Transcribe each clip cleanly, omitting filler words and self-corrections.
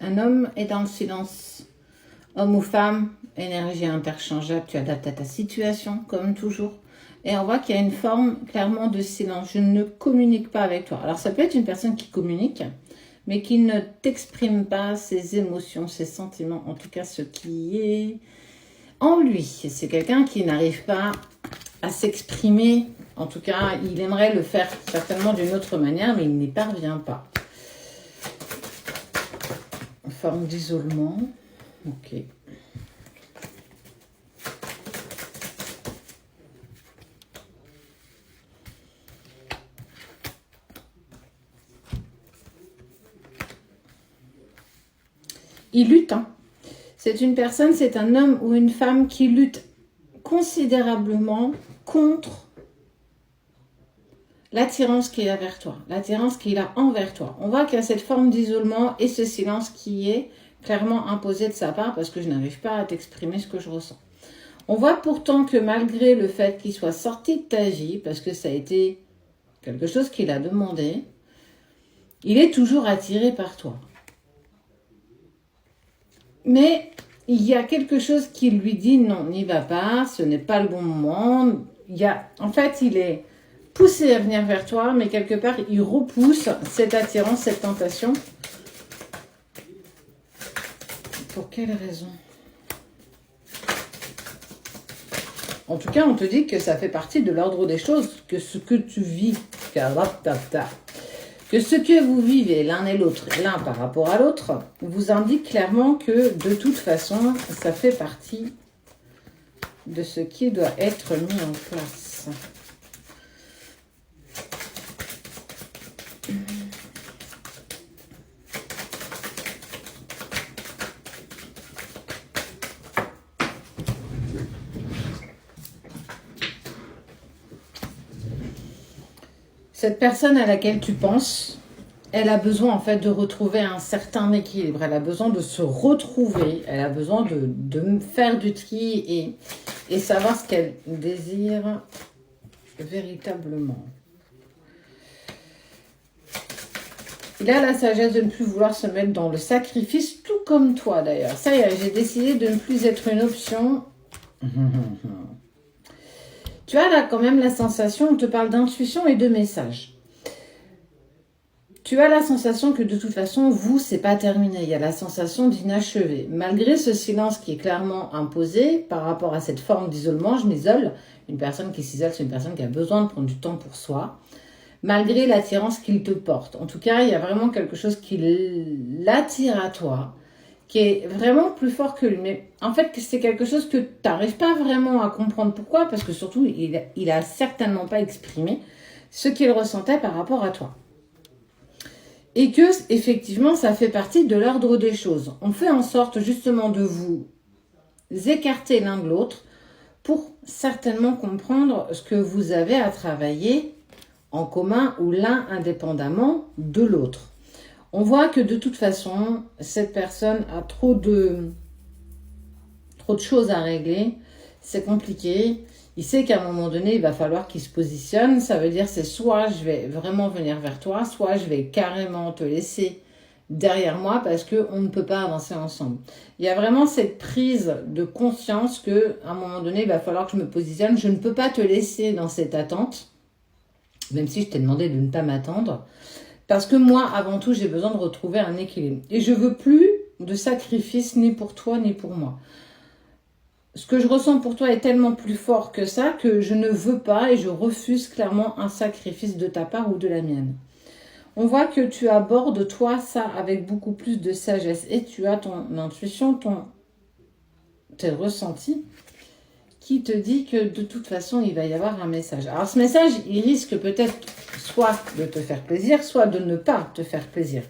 Un homme est dans le silence. Homme ou femme, énergie interchangeable, tu adaptes à ta situation, comme toujours. Et on voit qu'il y a une forme clairement de silence. Je ne communique pas avec toi. Alors ça peut être une personne qui communique, mais qui ne t'exprime pas ses émotions, ses sentiments, en tout cas ce qui est en lui. C'est quelqu'un qui n'arrive pas à s'exprimer. En tout cas, il aimerait le faire certainement d'une autre manière, mais il n'y parvient pas. Forme d'isolement. Ok. Il lutte. Hein. C'est une personne, c'est un homme ou une femme qui lutte considérablement contre l'attirance qu'il a vers toi, l'attirance qu'il a envers toi. On voit qu'il y a cette forme d'isolement et ce silence qui est clairement imposé de sa part parce que je n'arrive pas à t'exprimer ce que je ressens. On voit pourtant que malgré le fait qu'il soit sorti de ta vie, parce que ça a été quelque chose qu'il a demandé, il est toujours attiré par toi. Mais il y a quelque chose qui lui dit non, n'y va pas, ce n'est pas le bon moment. En fait, il est poussé à venir vers toi, mais quelque part, il repousse cette attirance, cette tentation. Pour quelle raison ? En tout cas, on te dit que ça fait partie de l'ordre des choses, que ce que tu vis, que ce que vous vivez l'un et l'autre, l'un par rapport à l'autre, vous indique clairement que de toute façon, ça fait partie de ce qui doit être mis en place. Cette personne à laquelle tu penses, elle a besoin en fait de retrouver un certain équilibre. Elle a besoin de se retrouver. Elle a besoin de faire du tri et savoir ce qu'elle désire véritablement. Il a la sagesse de ne plus vouloir se mettre dans le sacrifice, tout comme toi d'ailleurs. Ça y est, j'ai décidé de ne plus être une option. Tu as là quand même la sensation, on te parle d'intuition et de message. Tu as la sensation que de toute façon, vous, c'est pas terminé. Il y a la sensation d'inachevé. Malgré ce silence qui est clairement imposé par rapport à cette forme d'isolement, je m'isole. Une personne qui s'isole, c'est une personne qui a besoin de prendre du temps pour soi. Malgré l'attirance qu'il te porte. En tout cas, il y a vraiment quelque chose qui l'attire à toi, qui est vraiment plus fort que lui. Mais en fait, c'est quelque chose que tu n'arrives pas vraiment à comprendre pourquoi, parce que surtout, il a certainement pas exprimé ce qu'il ressentait par rapport à toi. Et que, effectivement, ça fait partie de l'ordre des choses. On fait en sorte, justement, de vous écarter l'un de l'autre pour certainement comprendre ce que vous avez à travailler en commun ou l'un indépendamment de l'autre. On voit que de toute façon, cette personne a trop de choses à régler. C'est compliqué. Il sait qu'à un moment donné, il va falloir qu'il se positionne. Ça veut dire c'est soit je vais vraiment venir vers toi, soit je vais carrément te laisser derrière moi parce qu'on ne peut pas avancer ensemble. Il y a vraiment cette prise de conscience qu'à un moment donné, il va falloir que je me positionne. Je ne peux pas te laisser dans cette attente, même si je t'ai demandé de ne pas m'attendre. Parce que moi, avant tout, j'ai besoin de retrouver un équilibre. Et je veux plus de sacrifice ni pour toi ni pour moi. Ce que je ressens pour toi est tellement plus fort que ça que je ne veux pas et je refuse clairement un sacrifice de ta part ou de la mienne. On voit que tu abordes toi ça avec beaucoup plus de sagesse et tu as ton intuition, tes ressentis qui te dit que de toute façon il va y avoir un message. Alors ce message, il risque peut-être soit de te faire plaisir, soit de ne pas te faire plaisir.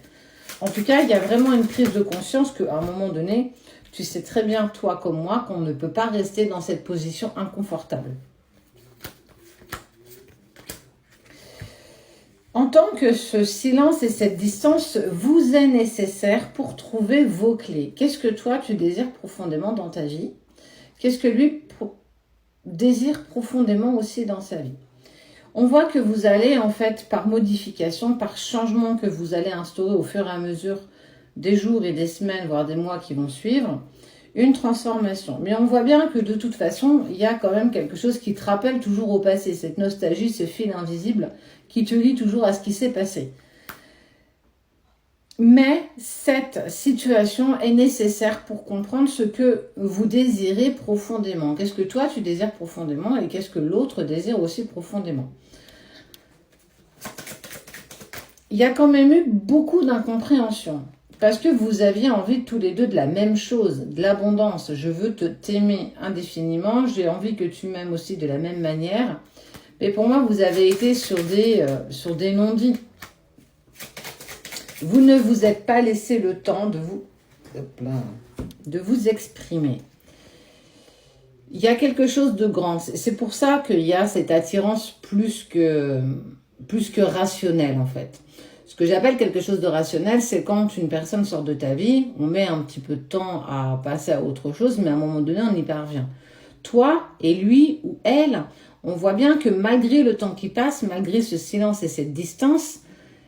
En tout cas, il y a vraiment une prise de conscience qu'à un moment donné, tu sais très bien, toi comme moi, qu'on ne peut pas rester dans cette position inconfortable. En tant que ce silence et cette distance vous est nécessaire pour trouver vos clés. Qu'est-ce que toi, tu désires profondément dans ta vie? Qu'est-ce que lui désire profondément aussi dans sa vie? On voit que vous allez, en fait, par modification, par changement que vous allez instaurer au fur et à mesure des jours et des semaines, voire des mois qui vont suivre, une transformation. Mais on voit bien que de toute façon, il y a quand même quelque chose qui te rappelle toujours au passé, cette nostalgie, ce fil invisible qui te lie toujours à ce qui s'est passé. Mais cette situation est nécessaire pour comprendre ce que vous désirez profondément. Qu'est-ce que toi tu désires profondément et qu'est-ce que l'autre désire aussi profondément. Il y a quand même eu beaucoup d'incompréhension. Parce que vous aviez envie tous les deux de la même chose, de l'abondance. Je veux t'aimer indéfiniment, j'ai envie que tu m'aimes aussi de la même manière. Mais pour moi, vous avez été sur des non-dits. Vous ne vous êtes pas laissé le temps de vous exprimer. Il y a quelque chose de grand. C'est pour ça qu'il y a cette attirance plus que rationnelle en fait. Ce que j'appelle quelque chose de rationnel, c'est quand une personne sort de ta vie, on met un petit peu de temps à passer à autre chose, mais à un moment donné, on y parvient. Toi et lui ou elle, on voit bien que malgré le temps qui passe, malgré ce silence et cette distance,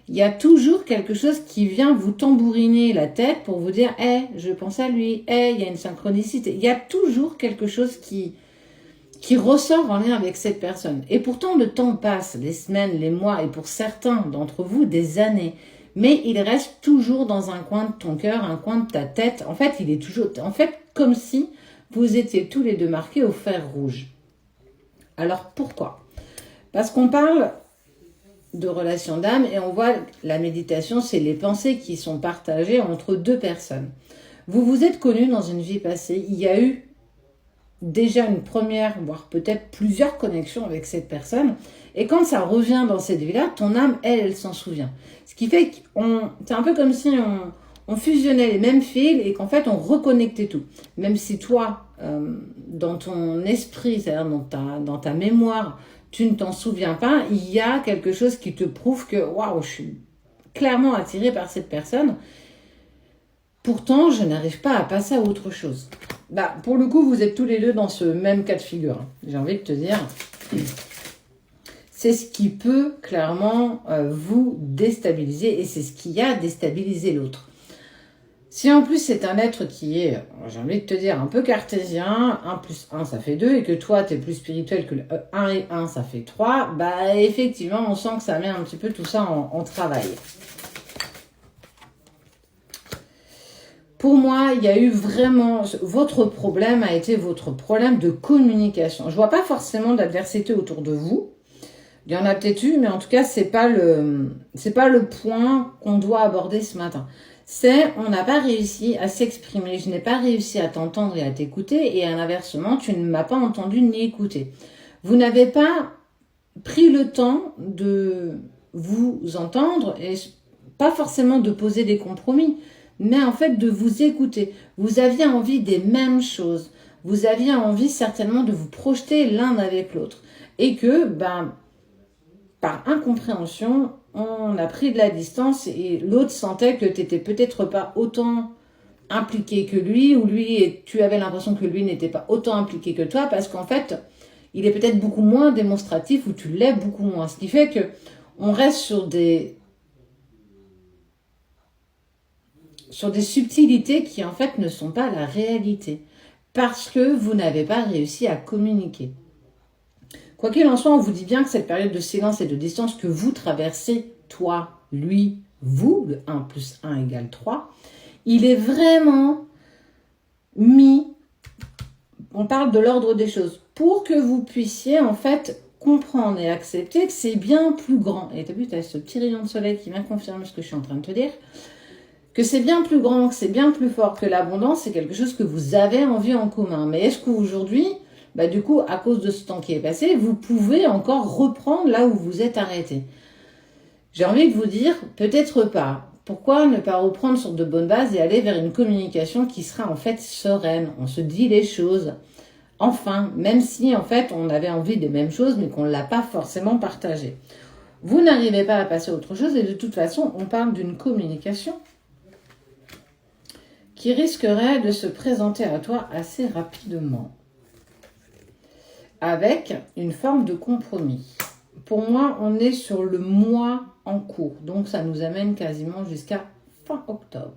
il y a toujours quelque chose qui vient vous tambouriner la tête pour vous dire « Hey, je pense à lui, hey, il y a une synchronicité ». Il y a toujours quelque chose qui ressort en lien avec cette personne. Et pourtant, le temps passe, les semaines, les mois, et pour certains d'entre vous, des années. Mais il reste toujours dans un coin de ton cœur, un coin de ta tête. En fait, il est toujours... En fait, comme si vous étiez tous les deux marqués au fer rouge. Alors, pourquoi? Parce qu'on parle de relation d'âme et on voit la méditation, c'est les pensées qui sont partagées entre deux personnes. Vous vous êtes connus dans une vie passée. Il y a eu déjà une première, voire peut-être plusieurs connexions avec cette personne. Et quand ça revient dans cette vie-là, ton âme, elle s'en souvient. Ce qui fait que c'est un peu comme si on fusionnait les mêmes fils et qu'en fait, on reconnectait tout. Même si toi, dans ton esprit, c'est-à-dire dans ta mémoire, tu ne t'en souviens pas, il y a quelque chose qui te prouve que, waouh, je suis clairement attirée par cette personne. Pourtant, je n'arrive pas à passer à autre chose. Bah, pour le coup, vous êtes tous les deux dans ce même cas de figure. J'ai envie de te dire, c'est ce qui peut clairement vous déstabiliser et c'est ce qui a déstabilisé l'autre. Si en plus c'est un être qui est, j'ai envie de te dire, un peu cartésien, 1 plus 1 ça fait 2, et que toi tu es plus spirituel que le 1 et 1 ça fait 3, bah effectivement on sent que ça met un petit peu tout ça en travail. Pour moi, il y a eu vraiment... Votre problème a été votre problème de communication. Je ne vois pas forcément d'adversité autour de vous. Il y en a peut-être eu, mais en tout cas, c'est pas le point qu'on doit aborder ce matin. On n'a pas réussi à s'exprimer. Je n'ai pas réussi à t'entendre et à t'écouter. Et inversement, tu ne m'as pas entendu ni écouté. Vous n'avez pas pris le temps de vous entendre et pas forcément de poser des compromis, mais en fait de vous écouter. Vous aviez envie des mêmes choses. Vous aviez envie certainement de vous projeter l'un avec l'autre. Et que, par incompréhension, on a pris de la distance et l'autre sentait que tu n'étais peut-être pas autant impliqué que lui, ou lui, tu avais l'impression que lui n'était pas autant impliqué que toi, parce qu'en fait, il est peut-être beaucoup moins démonstratif, ou tu l'es beaucoup moins. Ce qui fait que on reste sur des subtilités qui en fait ne sont pas la réalité, parce que vous n'avez pas réussi à communiquer. Quoi qu'il en soit, on vous dit bien que cette période de silence et de distance que vous traversez, toi, lui, vous, le 1 plus 1 égale 3, il est vraiment mis, on parle de l'ordre des choses, pour que vous puissiez en fait comprendre et accepter que c'est bien plus grand. Et tu as vu, tu as ce petit rayon de soleil qui vient confirmer ce que je suis en train de te dire, que c'est bien plus grand, que c'est bien plus fort, que l'abondance, c'est quelque chose que vous avez envie en commun. Mais est-ce qu'aujourd'hui, du coup, à cause de ce temps qui est passé, vous pouvez encore reprendre là où vous êtes arrêté? J'ai envie de vous dire, peut-être pas. Pourquoi ne pas reprendre sur de bonnes bases et aller vers une communication qui sera en fait sereine? On se dit les choses, enfin, même si en fait on avait envie des mêmes choses, mais qu'on ne l'a pas forcément partagé. Vous n'arrivez pas à passer à autre chose et de toute façon, on parle d'une communication qui risquerait de se présenter à toi assez rapidement, avec une forme de compromis. Pour moi, on est sur le mois en cours, donc ça nous amène quasiment jusqu'à fin octobre.